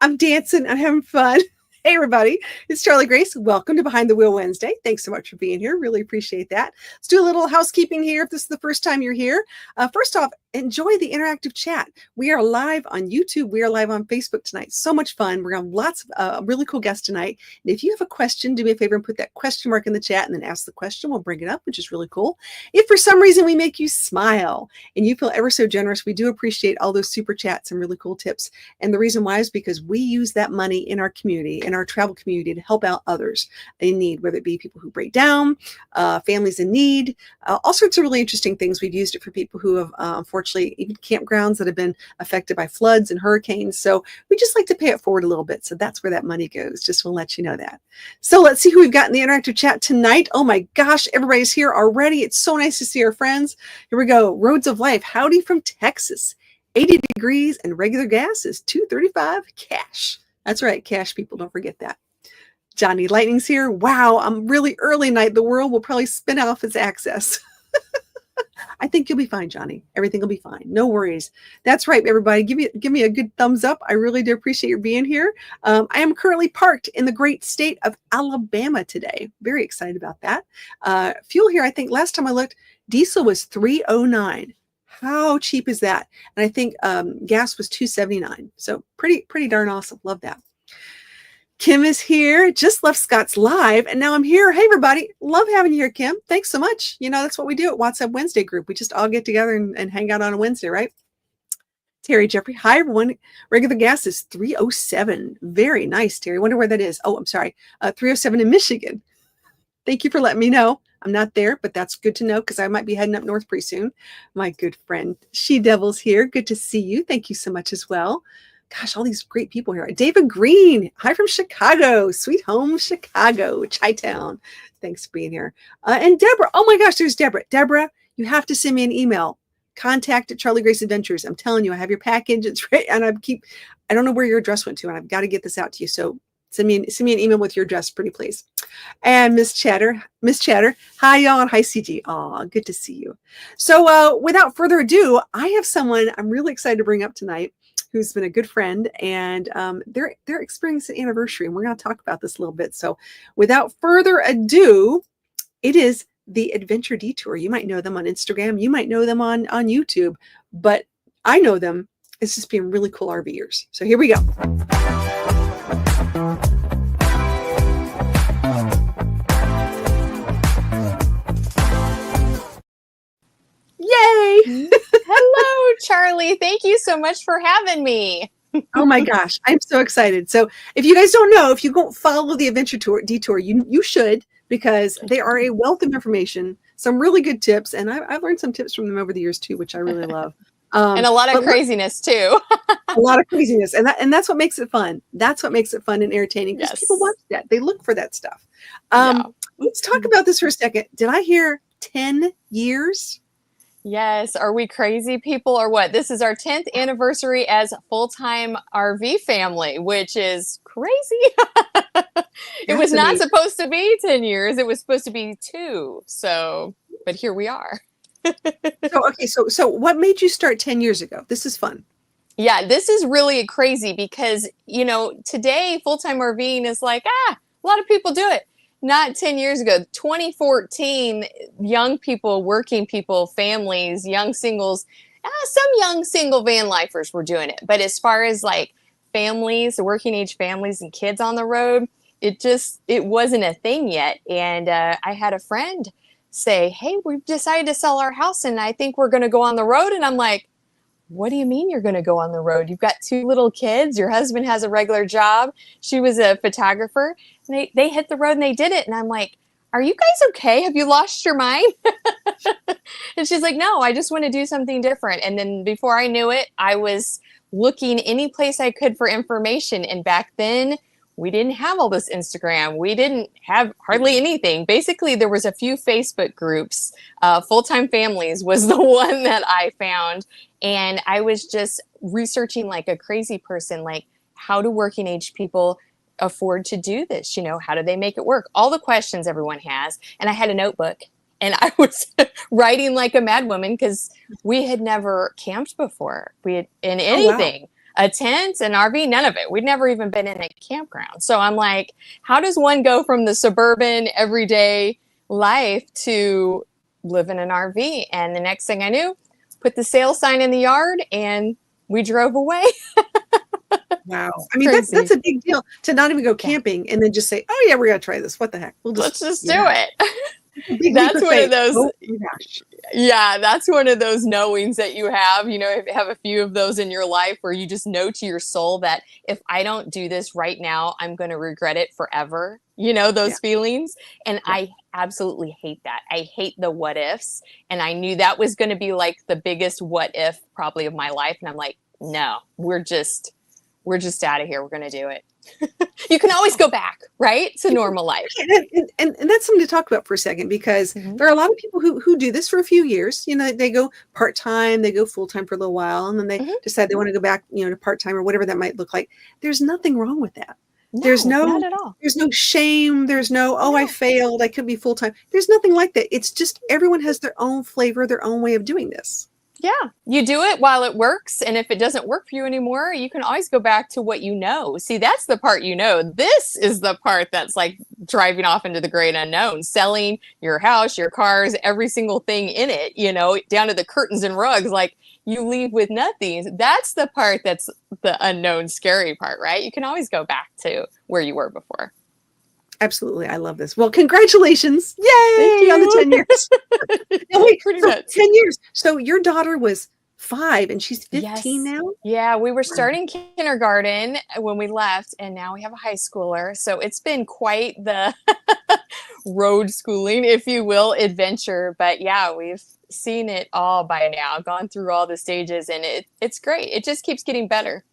I'm dancing. I'm having fun. Hey, everybody. It's Charlie Grace. Welcome to Behind the Wheel Wednesday. Thanks so much for being here. Really appreciate that. Let's do a little housekeeping here if this is the first time you're here. First off, enjoy the interactive chat. We are live on YouTube. We are live on Facebook tonight. So much fun. We're going to have lots of really cool guests tonight. And if you have a question, do me a favor and put that question mark in the chat and then ask the question. We'll bring it up, which is really cool. If for some reason we make you smile and you feel ever so generous, we do appreciate all those super chats and really cool tips. And the reason why is because we use that money in our community, in our travel community, to help out others in need, whether it be people who break down, families in need, all sorts of really interesting things. We've used it for people who have, unfortunately, even campgrounds that have been affected by floods and hurricanes. So we just like to pay it forward a little bit. So that's where that money goes. Just want to let you know that. So let's see who we've got in the interactive chat tonight. Oh my gosh, everybody's here already. It's so nice to see our friends. Here we go. Roads of Life. Howdy from Texas. 80 degrees and regular gas is $2.35 cash. That's right, cash, people. Don't forget that. Johnny Lightning's here. Wow, I'm really early night. The world will probably spin off its axis. I think you'll be fine, Johnny. Everything will be fine. No worries. That's right, everybody. Give me a good thumbs up. I really do appreciate your being here. I am currently parked in the great state of Alabama today. Very excited about that. Fuel here, I think last time I looked, diesel was $3.09. How cheap is that? And I think gas was $2.79. So pretty darn awesome. Love that. Kim is here. Just left Scott's live, and now I'm here. Hey, everybody. Love having you here, Kim. Thanks so much. You know, that's what we do at WhatsApp Wednesday group. We just all get together and hang out on a Wednesday, right? Terry Jeffrey. Hi, everyone. Regular gas is $3.07. Very nice, Terry. Wonder where that is. Oh, I'm sorry. $3.07 in Michigan. Thank you for letting me know. I'm not there, but that's good to know because I might be heading up north pretty soon. My good friend, She Devil's here. Good to see you. Thank you so much as well. Gosh, all these great people here. David Green. Hi from Chicago. Sweet home, Chicago. Chi-town. Thanks for being here. And Deborah. Oh my gosh, there's Deborah. Deborah, you have to send me an email. Contact at Charlie Grace Adventures. I'm telling you, I have your package. It's right. And I don't know where your address went to, and I've got to get this out to you. So send me an email with your address, pretty please. And Miss Chatter. Hi, y'all. Hi, CG. Aw, good to see you. So without further ado, I have someone I'm really excited to bring up tonight who's been a good friend, and they're experiencing an anniversary, and we're going to talk about this a little bit. So without further ado, it is the Adventure Detour. You might know them on Instagram. You might know them on YouTube, but I know them as just being really cool RVers. So here we go. Yay! Hello, Charlie. Thank you so much for having me. Oh my gosh, I'm so excited. So if you guys don't know, if you go follow the Adventure Detour, you should, because they are a wealth of information, some really good tips, and I've learned some tips from them over the years too, which I really love. And a lot of craziness too. A lot of craziness, and that's what makes it fun. That's what makes it fun and entertaining, because people watch that. They look for that stuff. Let's talk about this for a second. Did I hear 10 years? Yes. Are we crazy people or what? This is our 10th anniversary as a full-time RV family, which is crazy. It was not supposed to be 10 years. It was supposed to be 2. So, but here we are. So what made you start 10 years ago? This is fun. Yeah, this is really crazy because, you know, today full-time RVing is like, a lot of people do it. Not 10 years ago, 2014, young people, working people, families, young singles, some young single van lifers were doing it. But as far as like families, the working age families and kids on the road, it wasn't a thing yet. And I had a friend say, hey, we've decided to sell our house and I think we're going to go on the road. And I'm like, what do you mean you're going to go on the road? You've got 2 little kids. Your husband has a regular job. She was a photographer. And they hit the road and they did it. And I'm like, are you guys okay? Have you lost your mind? And she's like, no, I just want to do something different. And then before I knew it, I was looking any place I could for information. And back then, we didn't have all this Instagram. We didn't have hardly anything. Basically, there was a few Facebook groups. Full-Time Families was the one that I found. And I was just researching like a crazy person, like how do working age people afford to do this? You know, how do they make it work? All the questions everyone has. And I had a notebook and I was writing like a madwoman because we had never camped before. We had in anything. a tent, an RV, none of it. We'd never even been in a campground. So I'm like, how does one go from the suburban everyday life to live in an RV? And the next thing I knew, put the sale sign in the yard and we drove away. Wow. I mean, that's a big deal to not even go camping and then just say, oh yeah, we're going to try this. What the heck? Let's just do it. That's one of those. Oh my gosh. Yeah, that's one of those knowings that you have, have a few of those in your life where you just know to your soul that if I don't do this right now, I'm going to regret it forever. Those feelings. And I absolutely hate that. I hate the what ifs. And I knew that was going to be like the biggest what if probably of my life. And I'm like, no, we're just out of here. We're going to do it. You can always go back, right, to normal life. And that's something to talk about for a second, because there are a lot of people who do this for a few years. They go part-time, they go full-time for a little while, and then they decide they want to go back, to part-time or whatever that might look like. There's nothing wrong with that. No, not at all. There's no shame. There's no, I failed, I could be full-time. There's nothing like that. It's just everyone has their own flavor, their own way of doing this. Yeah, you do it while it works. And if it doesn't work for you anymore, you can always go back to what you know. See, that's the part This is the part that's like driving off into the great unknown, selling your house, your cars, every single thing in it, down to the curtains and rugs. Like, you leave with nothing. That's the part that's the unknown, scary part, right? You can always go back to where you were before. Absolutely. I love this. Well, congratulations. Yay on the 10 years. Pretty much. 10 years. So your daughter was 5 and she's 15 now? Yeah, we were starting kindergarten when we left, and now we have a high schooler. So it's been quite the road schooling, if you will, adventure. But yeah, we've seen it all by now, gone through all the stages, and it's great. It just keeps getting better.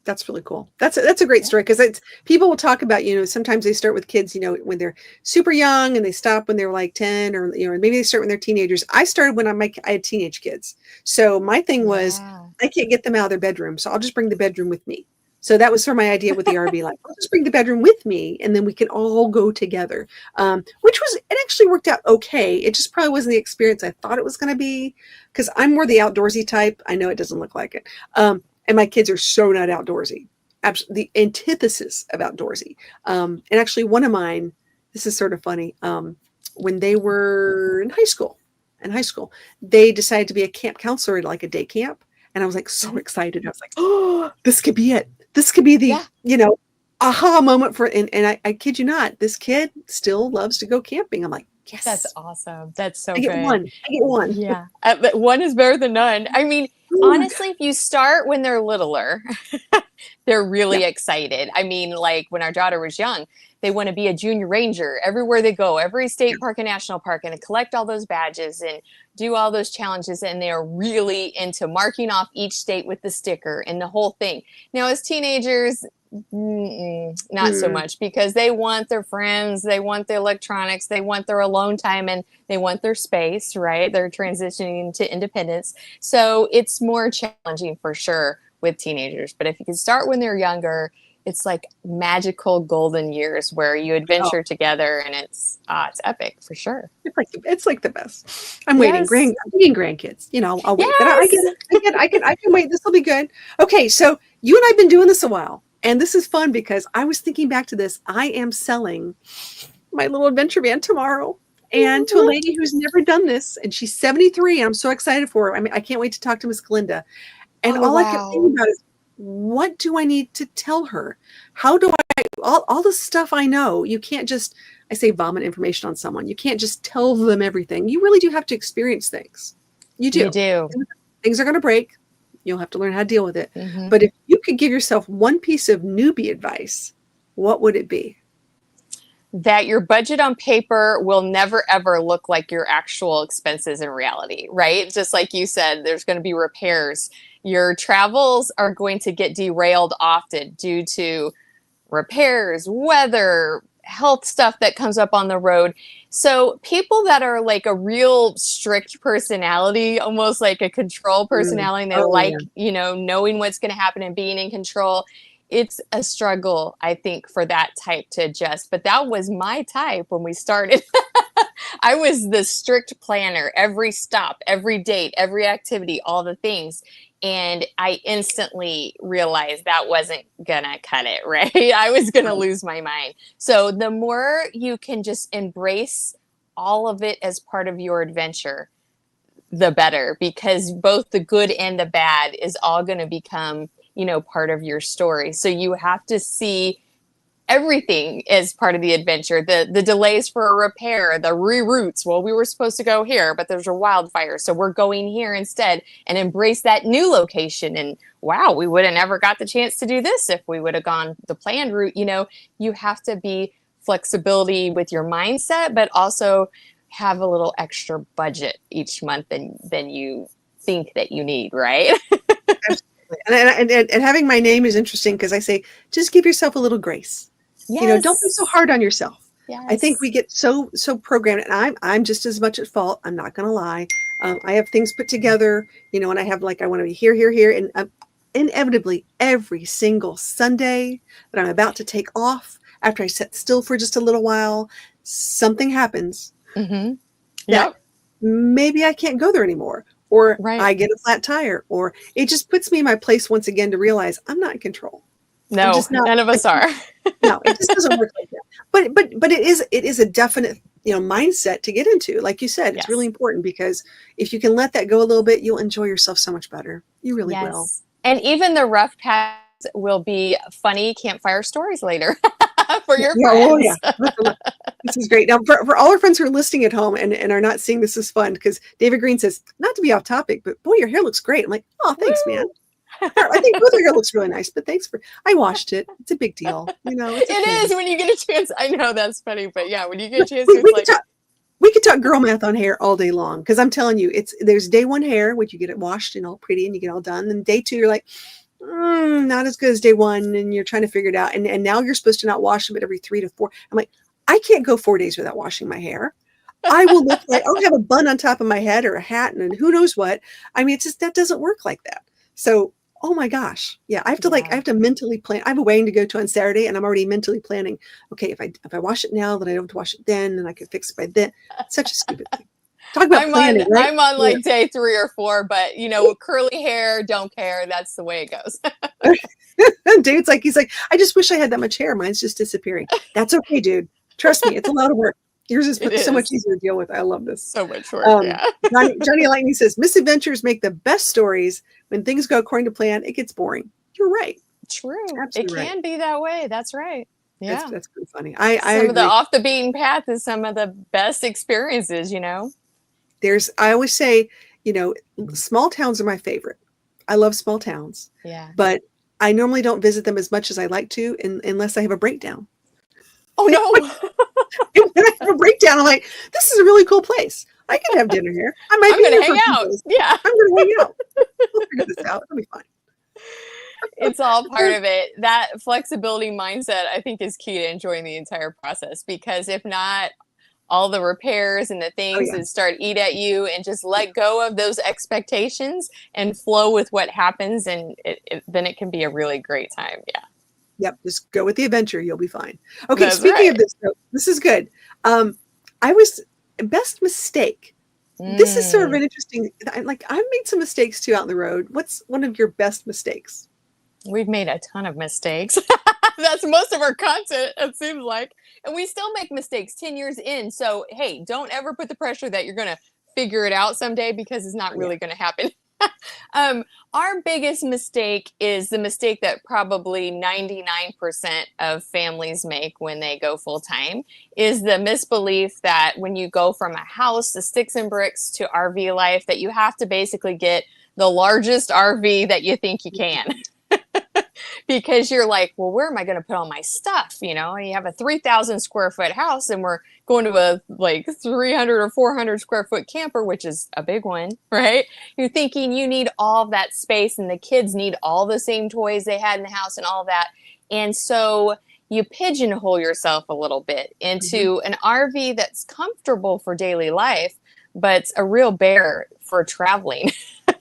That's really cool. That's a great story, because people will talk about, sometimes they start with kids, when they're super young and they stop when they're like 10, or, maybe they start when they're teenagers. I started when I had teenage kids. So my thing was, I can't get them out of their bedroom. So I'll just bring the bedroom with me. So that was sort of my idea with the RV. Like, I'll just bring the bedroom with me and then we can all go together, it actually worked out okay. It just probably wasn't the experience I thought it was going to be, because I'm more the outdoorsy type. I know it doesn't look like it. And my kids are so not outdoorsy, the antithesis of outdoorsy. And actually one of mine, this is sort of funny. When they were in high school, they decided to be a camp counselor at like a day camp. And I was like, so excited. I was like, oh, this could be it. This could be the, aha moment for, and I kid you not, this kid still loves to go camping. I'm like, yes. That's awesome. That's so good. I get one. Yeah. One is better than none. I mean, honestly, if you start when they're littler, they're really excited. I mean, like when our daughter was young, they want to be a junior ranger everywhere they go, every state park and national park, and collect all those badges and do all those challenges. And they're really into marking off each state with the sticker and the whole thing. Now, as teenagers, not so much, because they want their friends, they want the electronics, they want their alone time, and they want their space, right? They're transitioning to independence. So it's more challenging for sure with teenagers. But if you can start when they're younger, it's like magical golden years where you adventure together, and it's epic for sure. It's like the best. I'm waiting. Grandkids. I'll wait. But I can wait. This will be good. Okay, so you and I've been doing this a while. And this is fun because I was thinking back to this. I am selling my little adventure van tomorrow, and to a lady who's never done this, and she's 73, and I'm so excited for her. I mean, I can't wait to talk to Miss Glinda. And all I kept thinking about is, what do I need to tell her? How do all the stuff I know, you can't just, I say vomit information on someone. You can't just tell them everything. You really do have to experience things. You do. You do. Things are going to break. You'll have to learn how to deal with it. But if you could give yourself one piece of newbie advice, what would it be? That your budget on paper will never, ever look like your actual expenses in reality, right? Just like you said, there's going to be repairs. Your travels are going to get derailed often due to repairs, weather, health stuff that comes up on the road. So people that are like a real strict personality, almost like a control personality, they knowing what's going to happen and being in control. It's a struggle, I think, for that type to adjust. But that was my type when we started. I was the strict planner, every stop, every date, every activity, all the things. And I instantly realized that wasn't gonna cut it, right? I was gonna lose my mind. So the more you can just embrace all of it as part of your adventure, the better, because both the good and the bad is all going to become, part of your story. So you have to see everything as part of the adventure. The delays for a repair, the reroutes. Well, we were supposed to go here, but there's a wildfire, so we're going here instead, and embrace that new location. And wow, we would have never got the chance to do this if we would have gone the planned route. You have to be flexibility with your mindset, but also have a little extra budget each month than you think that you need, right? Absolutely. And having my name is interesting because I say, just give yourself a little grace. Yes. Don't be so hard on yourself. Yes. I think we get so programmed, and I'm just as much at fault. I'm not going to lie. I have things put together, and I have I want to be here, and inevitably every single Sunday that I'm about to take off, after I sit still for just a little while, something happens. Mm-hmm. That maybe I can't go there anymore, or right. I get a flat tire, or it just puts me in my place once again to realize I'm not in control. No, none of us are. No, it just doesn't work like that. But it is a definite mindset to get into. Like you said, it's really important, because if you can let that go a little bit, you'll enjoy yourself so much better. You really will. And even the rough patch will be funny campfire stories later for your friends. Oh, yeah. This is great. Now, for all our friends who are listening at home and are not seeing this as fun, because David Green says, not to be off topic, but boy, your hair looks great. I'm like, oh, thanks, man. I think both of your hair looks really nice, but thanks I washed it. It's a big deal. It is when you get a chance. I know that's funny, but yeah, when you get a chance, we could talk girl math on hair all day long, because I'm telling you, there's day one hair, which you get it washed and all pretty and you get all done. Then day two, you're like, not as good as day one, and you're trying to figure it out. And now you're supposed to not wash them every 3 to 4. I'm like, I can't go 4 days without washing my hair. I will look like I'll have a bun on top of my head or a hat and who knows what. I mean, that doesn't work like that. So, oh my gosh. Yeah. I have to mentally plan. I have a wedding to go to on Saturday, and I'm already mentally planning. Okay. If I wash it now, then I don't have to wash it then, and I could fix it by then. It's such a stupid thing. Talk about planning, right? I'm on like day 3 or 4, but curly hair, don't care. That's the way it goes. Dude's he's like, I just wish I had that much hair. Mine's just disappearing. That's okay, dude. Trust me. It's a lot of work. Yours is so much easier to deal with. I love this. So much work. Yeah. Johnny Lightning says, misadventures make the best stories. When things go according to plan, it gets boring. You're right. True. Absolutely it can be that way. That's right. Yeah. That's pretty funny. I agree. Of the off the beaten path is some of the best experiences, I always say, small towns are my favorite. I love small towns. Yeah. But I normally don't visit them as much as I like to unless I have a breakdown. Oh, no. When I have a breakdown, I'm like, this is a really cool place. I can have dinner here. I'm going to hang out. Yeah. I'm going to hang out. We'll figure this out. It'll be fine. It's all part of it. That flexibility mindset, I think, is key to enjoying the entire process, because if not, all the repairs and the things that start eat at you, and just let go of those expectations and flow with what happens. And then it can be a really great time. Yeah. Yep. Just go with the adventure. You'll be fine. Okay. Speaking of this, this is good. Best mistake. This is sort of an interesting, I've made some mistakes too out on the road. What's one of your best mistakes? We've made a ton of mistakes. That's most of our content, it seems like. And we still make mistakes 10 years in. So, hey, don't ever put the pressure that you're going to figure it out someday, because it's not really going to happen. Our biggest mistake is the mistake that probably 99% of families make when they go full time, is the misbelief that when you go from a house to sticks and bricks to RV life, that you have to basically get the largest RV that you think you can. Because you're like, well, where am I going to put all my stuff? You have a 3,000 square foot house, and we're going to a 300 or 400 square foot camper, which is a big one, right? You're thinking you need all of that space, and the kids need all the same toys they had in the house and all that. And so you pigeonhole yourself a little bit into an RV that's comfortable for daily life, but a real bear for traveling.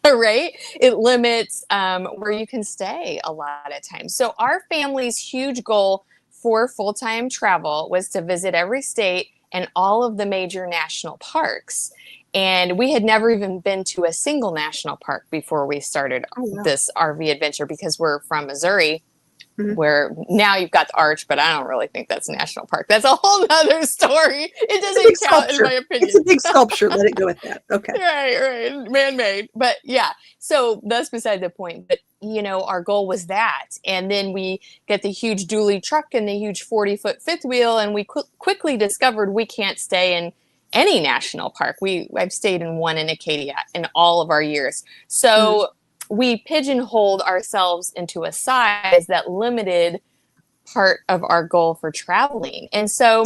Right? It limits where you can stay a lot of times. So our family's huge goal for full-time travel was to visit every state and all of the major national parks. And we had never even been to a single national park before we started this RV adventure, because we're from Missouri, where now you've got the Arch, but I don't really think that's a national park. That's a whole nother story. It doesn't count, in my opinion. It's a big sculpture. Let it go with that. Okay. Right. Man-made. But yeah, so that's beside the point. But, our goal was that. And then we get the huge dually truck and the huge 40-foot fifth wheel, and we quickly discovered we can't stay in any national park. I've stayed in one in Acadia in all of our years. So we pigeonholed ourselves into a size that limited part of our goal for traveling. And so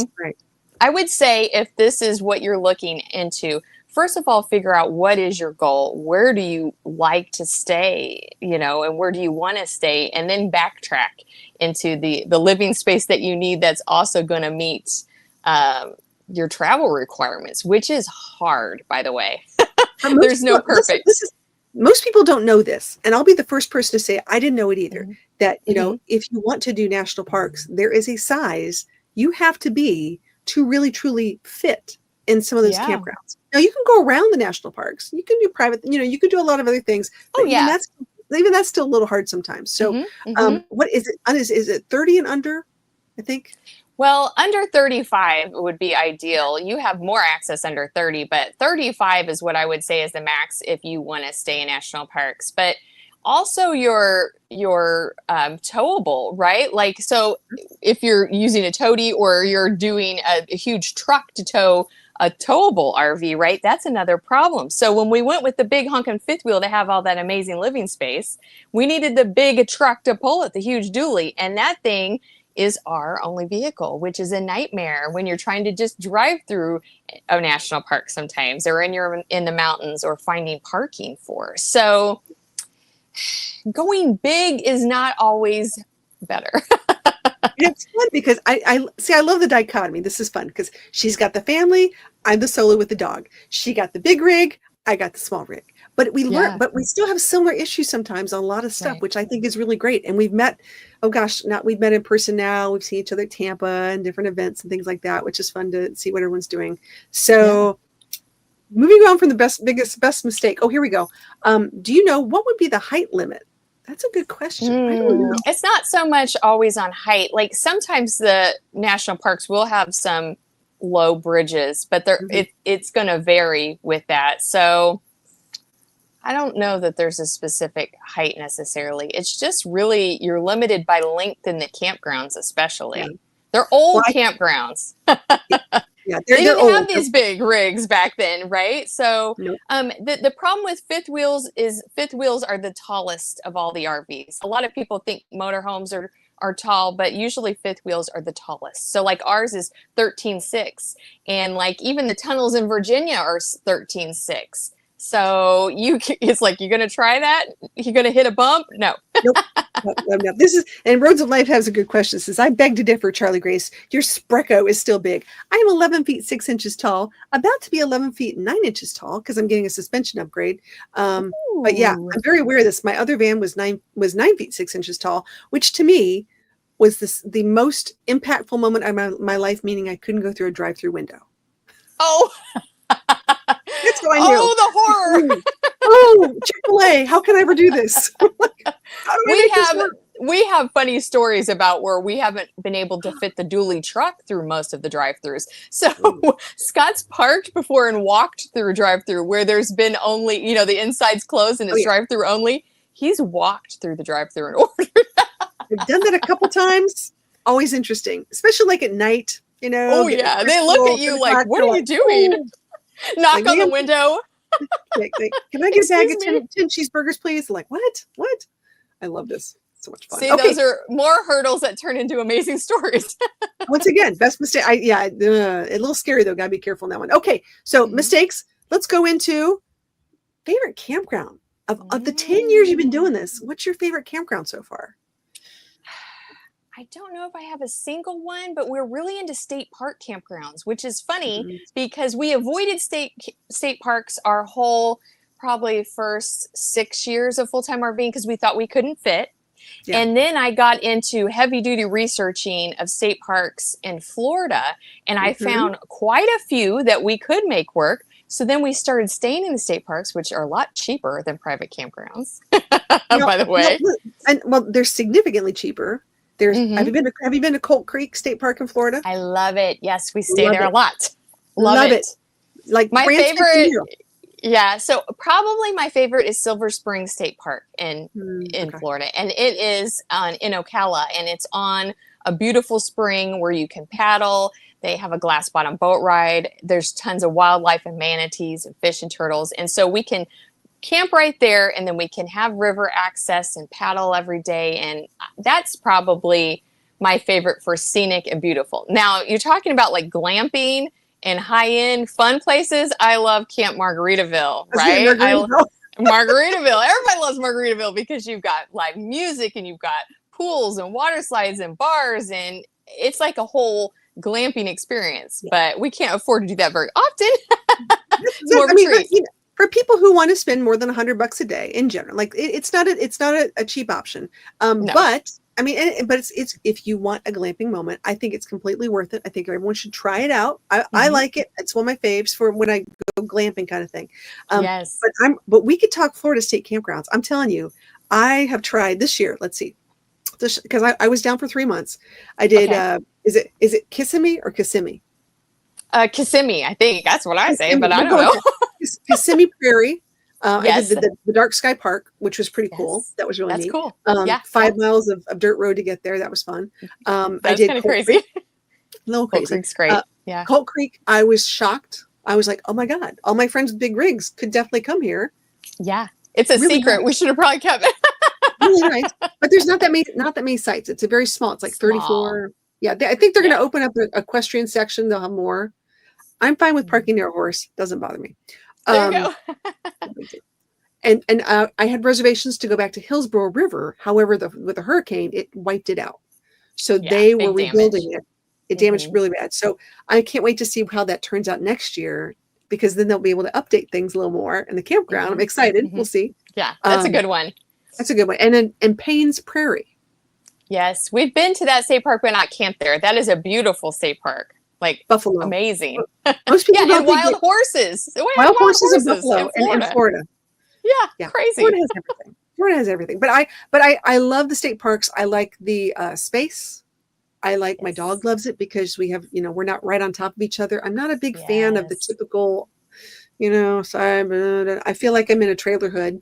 I would say, if this is what you're looking into, first of all, figure out what is your goal. Where do you like to stay, and where do you want to stay? And then backtrack into the living space that you need that's also going to meet your travel requirements, which is hard, by the way. There's no perfect. Most people don't know this, and I'll be the first person to say I didn't know it either. That if you want to do national parks, there is a size you have to be to really truly fit in some of those campgrounds. Now, you can go around the national parks. You can do private. You can do a lot of other things. But even that's still a little hard sometimes. So, what is it? Is it 30 and under? I think. Well, under 35 would be ideal. You have more access under 30, but 35 is what I would say is the max if you want to stay in national parks. But also your towable, right? Like, so if you're using a toady or you're doing a huge truck to tow a towable RV, right? That's another problem. So when we went with the big honkin' fifth wheel to have all that amazing living space, we needed the big truck to pull it, the huge dually. And that thing is our only vehicle, which is a nightmare when you're trying to just drive through a national park sometimes, or in the mountains, or finding parking for. So going big is not always better. It's fun because I love the dichotomy. This is fun because she's got the family. I'm the solo with the dog. She got the big rig. I got the small rig. But we learn, but we still have similar issues sometimes on a lot of stuff, which I think is really great. And we've met, we've met in person now. We've seen each other at Tampa and different events and things like that, which is fun to see what everyone's doing. So moving on from the best mistake. Oh, here we go. Do you know what would be the height limit? That's a good question. I don't know. It's not so much always on height. Like, sometimes the national parks will have some low bridges, but it's going to vary with that. So I don't know that there's a specific height necessarily. It's just really, you're limited by length in the campgrounds, especially. Yeah. They're old campgrounds. They didn't have these big rigs back then, right? So the problem with fifth wheels is fifth wheels are the tallest of all the RVs. A lot of people think motorhomes are tall, but usually fifth wheels are the tallest. So like ours is 13.6, and like even the tunnels in Virginia are 13.6. So it's like, you're going to try that? You're going to hit a bump? No. Nope. No. This is, and Roads of Life has a good question. It says, I beg to differ, Charlie Grace. Your Spreco is still big. I am 11 feet 6 inches tall, about to be 11 feet 9 inches tall because I'm getting a suspension upgrade. But yeah, I'm very aware of this. My other van was 9 feet 6 inches tall, which to me was the most impactful moment of my life, meaning I couldn't go through a drive-through window. Oh, that's what I knew. Oh, the horror. Chick-fil-A, how can I ever do this? We have funny stories about where we haven't been able to fit the dually truck through most of the drive-thrus. So Scott's parked before and walked through a drive-thru where there's been only, the inside's closed and it's drive-thru only. He's walked through the drive-thru and ordered. I've done that a couple times. Always interesting, especially like at night. Oh yeah, they look at you like, "What are you doing?" Knock on the window. Can I get a bag of 10 cheeseburgers, please? Like, what? I love this. So much fun. See, those are more hurdles that turn into amazing stories. Once again, best mistake. A little scary though. Gotta be careful on that one. Okay, so mistakes. Let's go into favorite campground of the 10 years you've been doing this. What's your favorite campground so far? I don't know if I have a single one, but we're really into state park campgrounds, which is funny because we avoided state parks our whole probably first 6 years of full-time RVing because we thought we couldn't fit. Yeah. And then I got into heavy duty researching of state parks in Florida, and I found quite a few that we could make work. So then we started staying in the state parks, which are a lot cheaper than private campgrounds, by the way. Well, they're significantly cheaper. There's have you been to Colt Creek State Park in Florida? I love it. Yes, we stay there a lot. Love it. Like my favorite. Yeah, so probably my favorite is Silver Spring State Park in Florida, and it is in Ocala, and it's on a beautiful spring where you can paddle. They have a glass bottom boat ride. There's tons of wildlife and manatees and fish and turtles, and so we can camp right there, and then we can have river access and paddle every day, and that's probably my favorite for scenic and beautiful. Now, you're talking about like glamping and high-end fun places. I love Camp Margaritaville, right? Margaritaville. Everybody loves Margaritaville because you've got live music and you've got pools and water slides and bars, and it's like a whole glamping experience. But we can't afford to do that very often. It's more of a treat. For people who want to spend more than $100 a day in general, like it's not a cheap option. No. But I mean, it's if you want a glamping moment, I think it's completely worth it. I think everyone should try it out. I like it. It's one of my faves for when I go glamping kind of thing. Yes. But we could talk Florida State campgrounds. I'm telling you, I have tried this year. Let's see, because I was down for 3 months. I did. Okay. Is it Kissimmee or Kissimmee? Kissimmee, I think that's what I say, but I don't know. Kissimmee Prairie. Yes. I did the Dark Sky Park, which was pretty cool. That was really neat. That's cool. 5 miles of dirt road to get there. That was fun. I did kind of crazy. A little crazy. Colt Creek's great. Yeah. Colt Creek, I was shocked. I was like, oh my God, all my friends with big rigs could definitely come here. Yeah. It's a really secret. Nice. We should have probably kept it. Really nice. But there's not that many sites. It's a very small. It's like 34. Yeah. I think they're going to open up the equestrian section. They'll have more. I'm fine with parking near a horse. Doesn't bother me. There you go. and I had reservations to go back to Hillsborough River. However, with the hurricane, it wiped it out. So they were rebuilding it. It damaged really bad. So I can't wait to see how that turns out next year, because then they'll be able to update things a little more in the campground. I'm excited. We'll see. Yeah, that's a good one. That's a good one. And then Payne's Prairie. Yes, we've been to that state park, but not camped there. That is a beautiful state park. Like Buffalo. Amazing. Most people and wild horses. Wild horses in Buffalo and in Florida. Yeah, crazy. Florida has everything. But I love the state parks. I like the space. I like my dog loves it because we have, we're not right on top of each other. I'm not a big fan of the typical, so I feel like I'm in a trailer hood.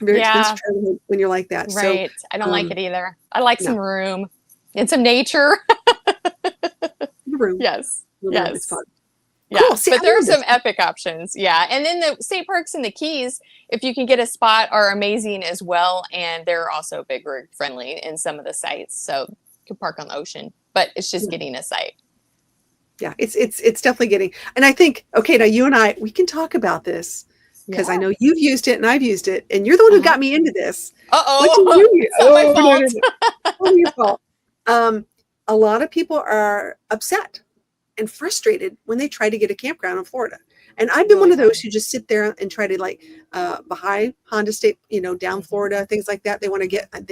Very expensive trailer hood when you're like that. Right. So, I don't like it either. I like some room and some nature. Room. Yes. It's fun. Yeah, cool. See, but there are some epic options. Yeah. And then the state parks in the Keys, if you can get a spot, are amazing as well. And they're also big rig friendly in some of the sites. So you can park on the ocean, but it's just getting a site. Yeah, it's definitely getting. And I think, okay, now you and we can talk about this because I know you've used it and I've used it. And you're the one who got me into this. Uh-oh. What do you use? It's not my fault. No. Your fault. A lot of people are upset and frustrated when they try to get a campground in Florida. And I've been one of those who just sit there and try to Baha'i, Honda State, down Florida, things like that. They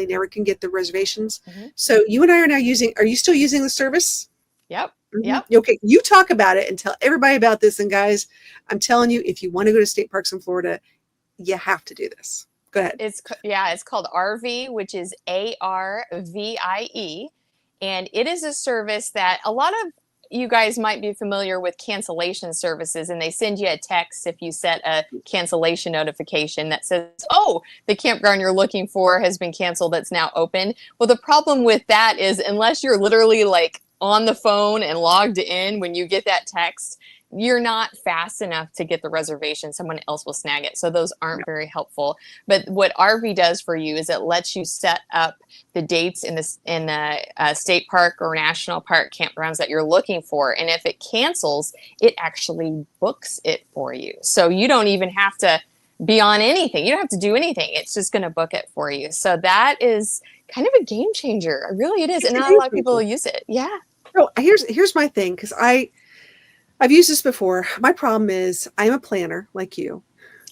never can get the reservations. So you and I are now are you still using the service? Yep. Mm-hmm. Yep. Okay. You talk about it and tell everybody about this. And guys, I'm telling you, if you want to go to state parks in Florida, you have to do this. Go ahead. It's called RVie, which is ARVIE. And it is a service that a lot of you guys might be familiar with cancellation services, and they send you a text if you set a cancellation notification that says, oh, the campground you're looking for has been canceled, that's now open. Well, the problem with that is unless you're literally on the phone and logged in when you get that text, you're not fast enough to get the reservation. Someone else will snag it. So those aren't very helpful. But what RVie does for you is it lets you set up the dates in the state park or national park campgrounds that you're looking for. And if it cancels, it actually books it for you. So you don't even have to be on anything. You don't have to do anything. It's just going to book it for you. So that is kind of a game changer. Really, it is. And not a lot of people use it. Yeah. So here's my thing, because I've used this before. My problem is I'm a planner like you.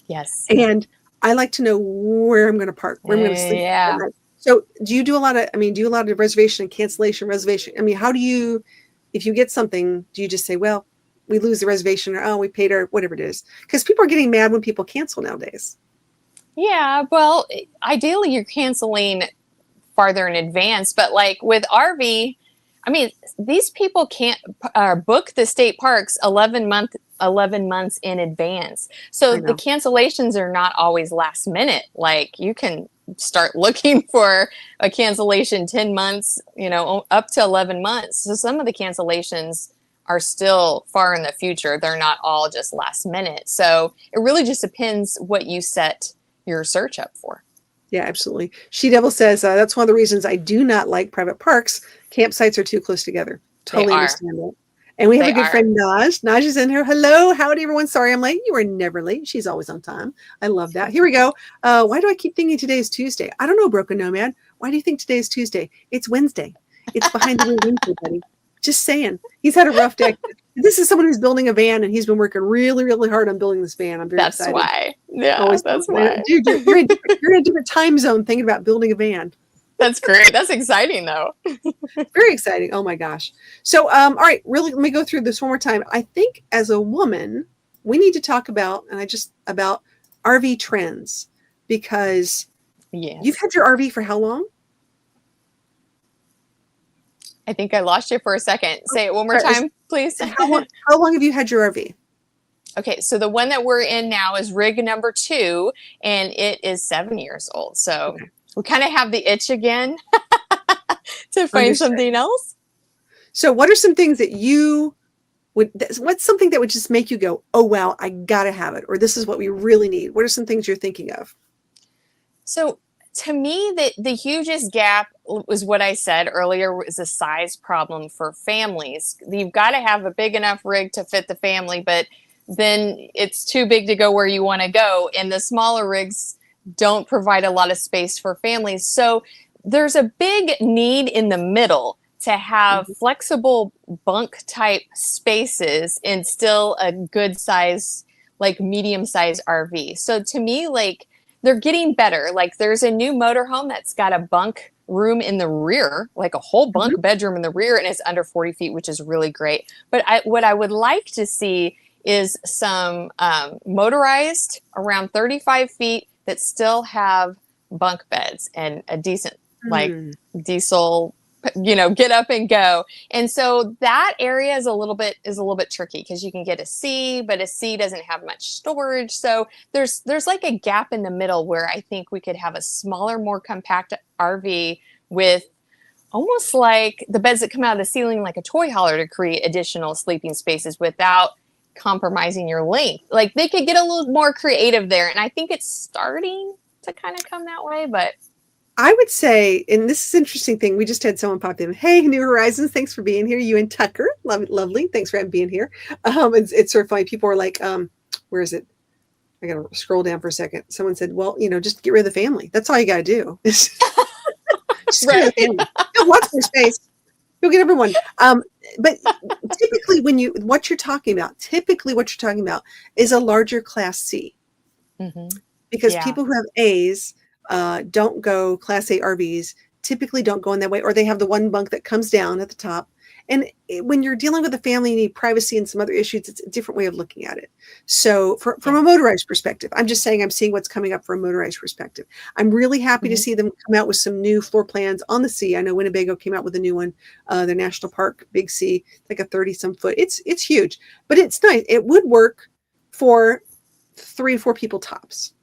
Yes. And I like to know where I'm going to park, where I'm going to sleep. Yeah. So do you do a lot of, do you a lot of reservation and cancellation reservation? How do you, if you get something, do you just say, well, we lose the reservation, or, oh, we paid our, whatever it is? Because people are getting mad when people cancel nowadays. Yeah, well, ideally you're canceling farther in advance, but like with RV, I mean, these people can't book the state parks 11 months in advance. So I the know. cancellations are not always last minute. Like you can start looking for a cancellation 10 months, up to 11 months. So some of the cancellations are still far in the future. They're not all just last minute. So it really just depends what you set your search up for. Yeah, absolutely. She Devil says, that's one of the reasons I do not like private parks. Campsites are too close together. They Totally are. understand that. And we have They a good are. friend, Naj. Naj is in here. Hello. Howdy, everyone. Sorry I'm late. You are never late. She's always on time. I love that. Here we go. Why do I keep thinking today is Tuesday? I don't know, Broken Nomad. Why do you think today is Tuesday? It's Wednesday. It's behind the wheel Wednesday, buddy. Just saying. He's had a rough day. This is someone who's building a van, and he's been working really, really hard on building this van. I'm very excited. That's why. Yeah, Always that's why. Dude, you're in a different time zone thinking about building a van. That's great. That's exciting, though. Very exciting. Oh my gosh. So, all right, really, let me go through this one more time. I think as a woman, we need to talk about, about RV trends, because you've had your RV for how long? I think I lost you for a second. Say it one more time, please. How long have you had your RV? Okay, so the one that we're in now is rig number 2, and it is 7 years old. So we kind of have the itch again to find something else. So what are some things that you would, what's something that would just make you go, oh, wow, I got to have it, or this is what we really need? What are some things you're thinking of? So to me, the hugest gap was what I said earlier, was a size problem for families. You've got to have a big enough rig to fit the family, but then it's too big to go where you want to go. And the smaller rigs don't provide a lot of space for families. So there's a big need in the middle to have flexible bunk type spaces and still a good size, like medium size RV. So to me, like, they're getting better. Like there's a new motorhome that's got a bunk room in the rear, like a whole bunk bedroom in the rear, and it's under 40 feet, which is really great. But what I would like to see is some motorized around 35 feet that still have bunk beds and a decent, like diesel, get up and go. And so that area is a little bit tricky, because you can get a C, but a C doesn't have much storage. So there's like a gap in the middle where I think we could have a smaller, more compact RV with almost like the beds that come out of the ceiling, like a toy hauler, to create additional sleeping spaces without compromising your length. Like they could get a little more creative there. And I think it's starting to kind of come that way, but I would say, and this is an interesting thing, we just had someone pop in. Hey, New Horizons, thanks for being here. You and Tucker, lovely. Thanks for being here. It's sort of funny. People are like, where is it? I got to scroll down for a second. Someone said, well, just get rid of the family. That's all you got to do. Just get rid of the family. You'll lots more space. You'll get everyone. But typically what you're talking about is a larger class C. Because people who have A's, don't go class A RVs, typically don't go in that way, or they have the one bunk that comes down at the top. And when you're dealing with a family, you need privacy and some other issues. It's a different way of looking at it. So from a motorized perspective, I'm just saying I'm seeing what's coming up from a motorized perspective. I'm really happy to see them come out with some new floor plans on the C. I know Winnebago came out with a new one, the National Park Big C, like a 30-some foot. It's huge, but it's nice. It would work for 3 or 4 people tops.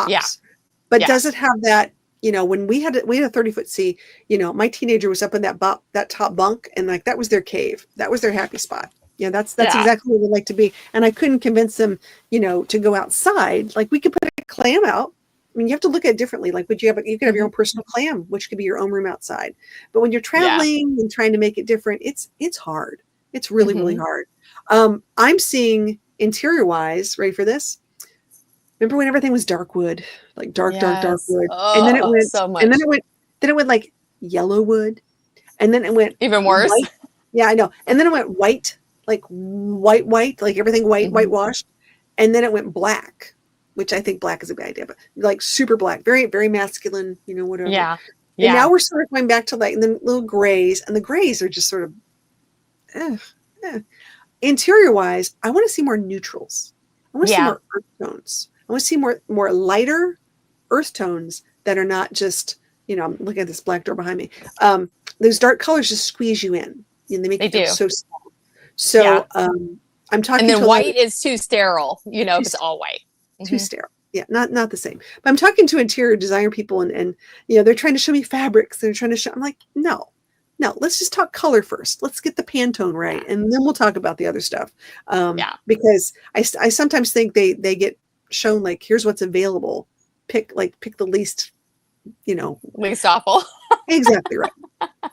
Yeah. But does it have that, when we had a 30-foot C, my teenager was up in that top bunk, and like that was their cave. That was their happy spot. Yeah, that's exactly where they'd like to be. And I couldn't convince them, to go outside. Like we could put a clam out. I mean, you have to look at it differently. Like, you could have your own personal clam, which could be your own room outside. But when you're traveling and trying to make it different, it's hard. It's really, really hard. I'm seeing interior wise, ready for this? Remember when everything was dark wood, like dark wood, and then it went so much. And then it went like yellow wood, and then it went even worse. White. Yeah, I know. And then it went white, like white, like everything whitewashed, and then it went black, which I think black is a bad idea, but like super black, very, very masculine, whatever. Yeah. And Yeah. now we're sort of going back to like the little grays, and the grays are just sort of, eh, eh. Interior wise, I want to see more neutrals. I want to see Yeah. more earth tones. I want to see more lighter earth tones that are not just, I'm looking at this black door behind me. Those dark colors just squeeze you in, and they make They you feel do. so small. Yeah. So I'm talking And then to a lot of white is too sterile, if it's all white. too sterile. Yeah, not the same. But I'm talking to interior designer people, and they're trying to show me fabrics. They're trying to show. I'm like, no, let's just talk color first. Let's get the Pantone right, and then we'll talk about the other stuff. Yeah. Because I sometimes think they get shown like, here's what's available. Pick the least, Least awful. exactly right.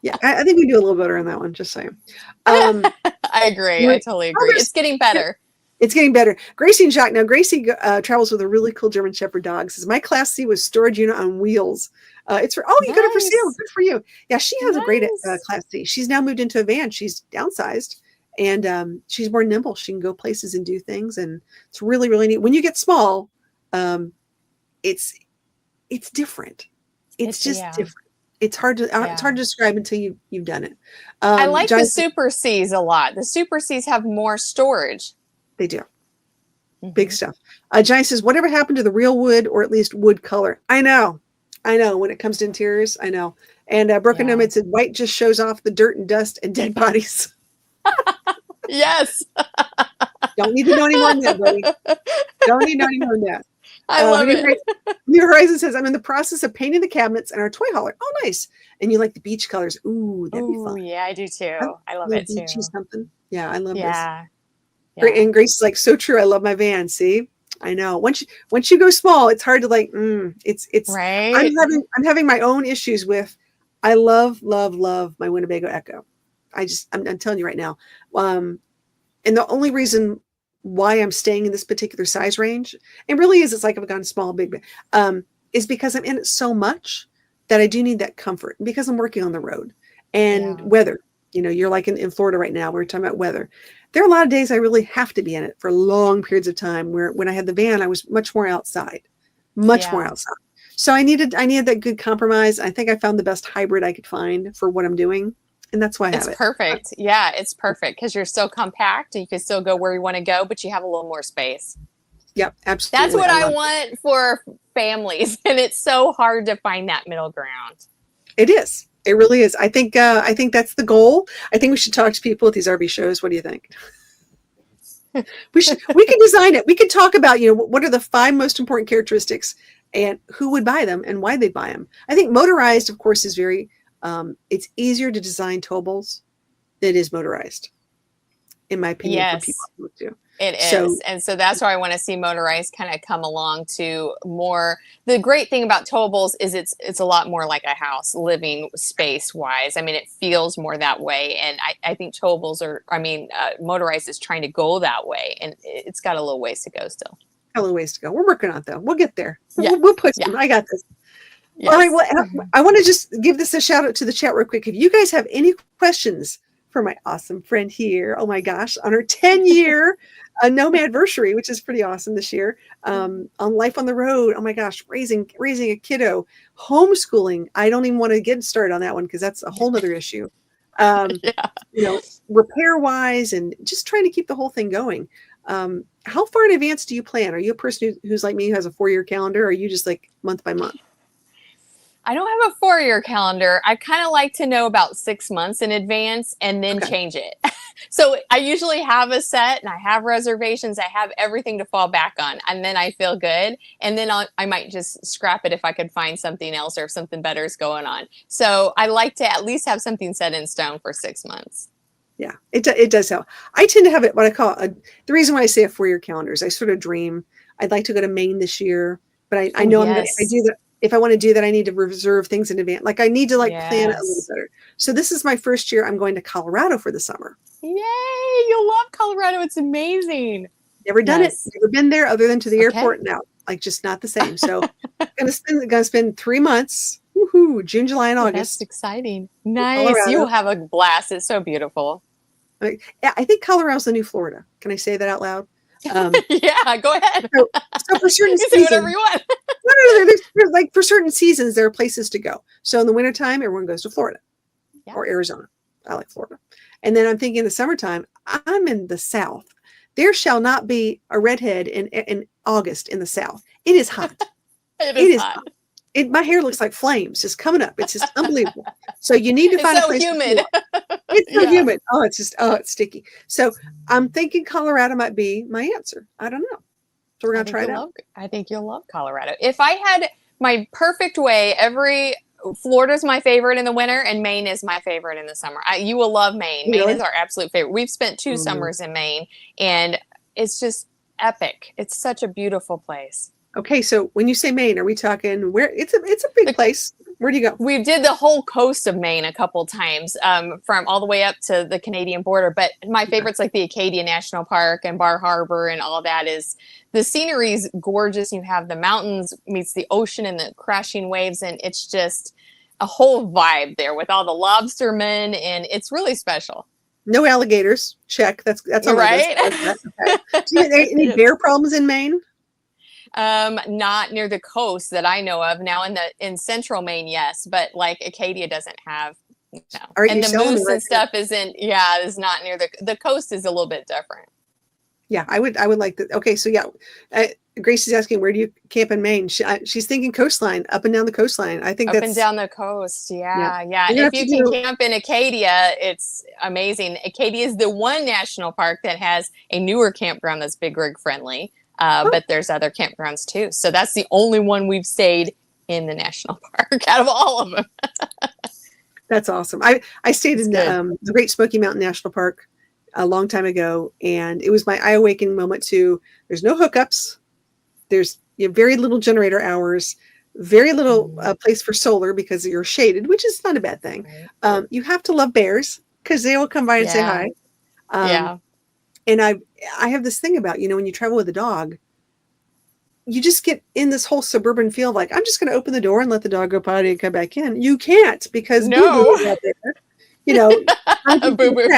Yeah, I think we do a little better on that one. Just saying. I agree. I totally agree. It's getting better. It's getting better. Gracie and Jacques. Now, Gracie travels with a really cool German Shepherd dog. Says, my Class C was storage unit on wheels. It's for, you got it for sale. Good for you. Yeah, she has a great Class C. She's now moved into a van. She's downsized, and she's more nimble. She can go places and do things, and it's really, really neat. When you get small, it's different. It's just different. It's hard to describe until you've done it. I like the Super Cs a lot. The Super Cs have more storage. They do. Big stuff. Johnny says, whatever happened to the real wood, or at least wood color? I know. When it comes to interiors, I know. And Broken Nomad said, white just shows off the dirt and dust and dead bodies. Yes. Don't need to know any more than that, buddy. Don't need to know any more than that. I love it. New Horizon says, I'm in the process of painting the cabinets and our toy hauler. Oh, nice. And you like the beach colors. Ooh, that'd be fun. Yeah, I do too. I love it too. Something. Yeah, I love this. Yeah. And Grace is like, so true. I love my van. See, I know. Once you go small, it's hard to like. It's right. I'm having my own issues with. I love my Winnebago Echo. I'm telling you right now. And the only reason why I'm staying in this particular size range, and really it's like I've gone small, big, is because I'm in it so much that I do need that comfort, because I'm working on the road and weather. You're like in Florida right now. We're talking about weather. There are a lot of days I really have to be in it for long periods of time, where when I had the van, I was much more outside. So I needed that good compromise. I think I found the best hybrid I could find for what I'm doing. And that's why I have it. It's perfect. Yeah, it's perfect because you're so compact and you can still go where you want to go, but you have a little more space. Yep, absolutely. That's what I want for families. And it's so hard to find that middle ground. It is. It really is. I think that's the goal. I think we should talk to people at these RV shows. What do you think? We can design it. We can talk about, what are the 5 most important characteristics and who would buy them and why they buy them. I think motorized, of course, is very, it's easier to design towables than it is motorized, in my opinion, for people who do. It is. And so that's why I want to see motorized kind of come along to more. The great thing about towables is it's a lot more like a house, living space wise. I mean, it feels more that way. And I think towables motorized is trying to go that way. And it's got a little ways to go still. A little ways to go. We're working on it though. We'll get there. Yeah. We'll push them. I got this. Yes. All right. Well, I want to just give this a shout out to the chat real quick. If you guys have any questions for my awesome friend here, oh my gosh, on her 10-year Nomadversary, which is pretty awesome this year, on life on the road. Oh my gosh, raising a kiddo, homeschooling. I don't even want to get started on that one because that's a whole nother issue. Repair wise and just trying to keep the whole thing going. How far in advance do you plan? Are you a person who's like me, who has a 4-year calendar, or are you just like month by month? I don't have a 4-year calendar. I kind of like to know about 6 months in advance and then change it. So I usually have a set and I have reservations. I have everything to fall back on, and then I feel good. And then I might just scrap it if I could find something else or if something better is going on. So I like to at least have something set in stone for 6 months. Yeah, it does help. I tend to have it, what I call the reason why I say a 4-year calendar is I sort of dream. I'd like to go to Maine this year, but I know if I do that. If I want to do that, I need to reserve things in advance. Like I need to plan it a little better. So this is my first year. I'm going to Colorado for the summer. Yay! You'll love Colorado. It's amazing. Never done it. Never been there other than to the airport. Now, like just not the same. So gonna spend 3 months. Woohoo! June, July, and August. That's exciting. Nice. You'll have a blast. It's so beautiful. I think Colorado's the new Florida. Can I say that out loud? Yeah, go ahead. So for certain You say whatever seasons, you want. no, there's like for certain seasons, there are places to go. So in the wintertime, everyone goes to Florida Yeah. or Arizona. I like Florida. And then I'm thinking in the summertime, I'm in the South. There shall not be a redhead in August in the South. It is hot. It It is hot. hot. My hair looks like flames just coming up. It's just unbelievable. So you need to It's find a so place. humid. It's so Yeah. humid. Oh, it's sticky. So I'm thinking Colorado might be my answer. I don't know. So we're gonna try it out. I think you'll love Colorado. If I had my perfect way, Florida's my favorite in the winter, and Maine is my favorite in the summer. You will love Maine. Maine Really? is our absolute favorite. We've spent 2 summers in Maine, and it's just epic. It's such a beautiful place. Okay, so when you say Maine, are we talking where? It's a big place. Where do you go? We did the whole coast of Maine a couple times, from all the way up to the Canadian border. But my favorites, like the Acadia National Park and Bar Harbor and all that, is the scenery is gorgeous. You have the mountains meets the ocean and the crashing waves, and it's just a whole vibe there with all the lobstermen, and it's really special. No alligators. Check. That's on my Right? list. Okay. Do you have any bear problems in Maine? Not near the coast that I know of. Now in central Maine, yes, but like Acadia doesn't have. No. And the moose and stuff is not near the coast is a little bit different. Yeah, I would like that. Okay, so yeah, Grace is asking, where do you camp in Maine? She's thinking coastline, up and down the coastline. I think up and down the coast. Yeah. If you can camp in Acadia, it's amazing. Acadia is the one national park that has a newer campground that's big rig friendly. But there's other campgrounds too. So that's the only one we've stayed in the national park out of all of them. That's awesome. I stayed in the Great Smoky Mountain National Park a long time ago, and it was my eye-awakening moment to there's no hookups. There's very little generator hours, very little place for solar because you're shaded, which is not a bad thing. Right. You have to love bears because they will come by and say hi. And I have this thing about, when you travel with a dog, you just get in this whole suburban feel of like, I'm just going to open the door and let the dog go potty and come back in. You can't because Boo-Boo is out there. Boo-Boo.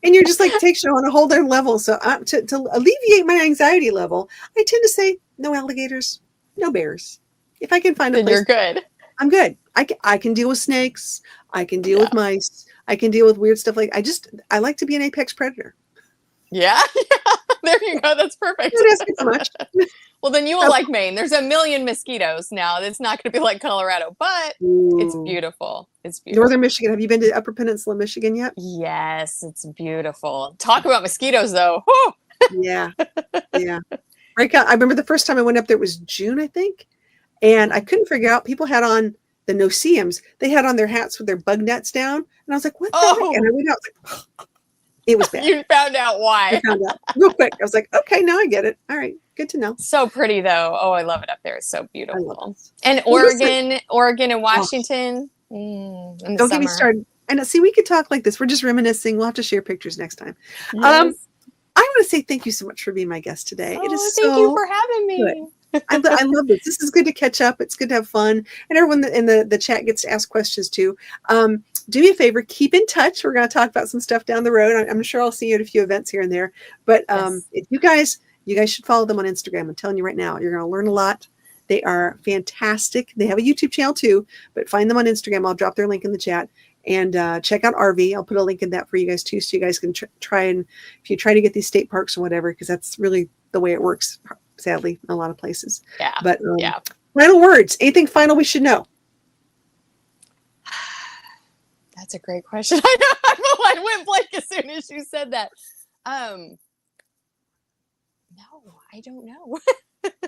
And you're just like, takes you on a whole other level. So to alleviate my anxiety level, I tend to say no alligators, no bears. If I can find a place, you're good. I'm good. I can deal with snakes. I can deal with mice. I can deal with weird stuff. I like to be an apex predator. Yeah. There you go. That's perfect. Don't ask me so much. Well, then you will like Maine. There's a million mosquitoes now. It's not going to be like Colorado, but it's beautiful. It's beautiful. Northern Michigan. Have you been to Upper Peninsula, Michigan yet? Yes, it's beautiful. Talk about mosquitoes, though. Yeah. Right. I remember the first time I went up there, it was June, I think. And I couldn't figure out, people had on the no-see-ums. They had on their hats with their bug nets down. And I was like, what the heck? And I went out, like, it was bad. You found out why. I found out real quick. I was like, okay, now I get it. All right. Good to know. So pretty, though. Oh, I love it up there. It's so beautiful. And Oregon and Washington. Don't get me started. And see, we could talk like this. We're just reminiscing. We'll have to share pictures next time. Yes. I want to say thank you so much for being my guest today. It is thank you for having me. I love this. This is good to catch up. It's good to have fun. And everyone in the chat gets to ask questions too. Do me a favor, keep in touch. We're going to talk about some stuff down the road. I'm sure I'll see you at a few events here and there. But if you guys should follow them on Instagram. I'm telling you right now, you're going to learn a lot. They are fantastic. They have a YouTube channel too, but find them on Instagram. I'll drop their link in the chat. And check out RVie. I'll put a link in that for you guys too, so you guys can try and, if you try to get these state parks or whatever, because that's really the way it works, sadly, in a lot of places. Yeah. But final words. Anything final we should know? That's a great question. I know. I went blank as soon as you said that. No, I don't know.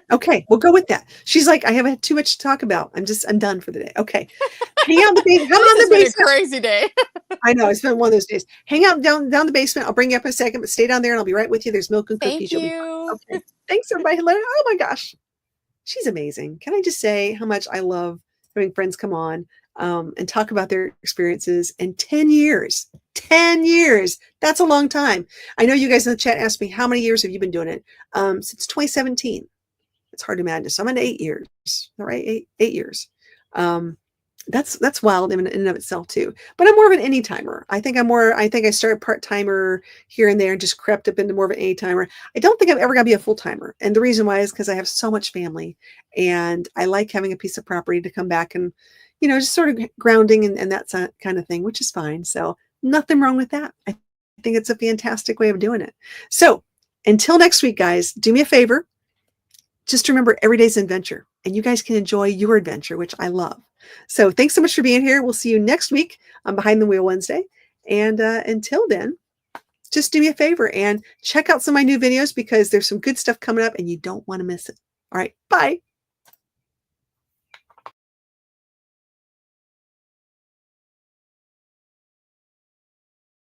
Okay, we'll go with that. She's like, I haven't had too much to talk about. I'm done for the day. Okay. Hang out in the basement. This has been a crazy day. I know, it's been one of those days. Hang out down the basement. I'll bring you up in a second, but stay down there and I'll be right with you. There's milk and cookies. Thank you. Okay. Thanks, everybody. Oh my gosh. She's amazing. Can I just say how much I love having friends come on and talk about their experiences? And 10 years, that's a long time. I know you guys in the chat asked me, how many years have you been doing it? Since 2017. It's hard to imagine. So I'm in 8 years, all right? Eight years. That's wild in and of itself too. But I'm more of an any timer. I think I started part timer here and there and just crept up into more of an any timer. I don't think I'm ever gonna be a full timer. And the reason why is because I have so much family and I like having a piece of property to come back and, just sort of grounding and that kind of thing, which is fine. So nothing wrong with that. I think it's a fantastic way of doing it. So until next week, guys, do me a favor. Just remember every day's an adventure and you guys can enjoy your adventure, which I love. So thanks so much for being here. We'll see you next week on Behind the Wheel Wednesday. And until then, just do me a favor and check out some of my new videos because there's some good stuff coming up and you don't want to miss it. All right, bye.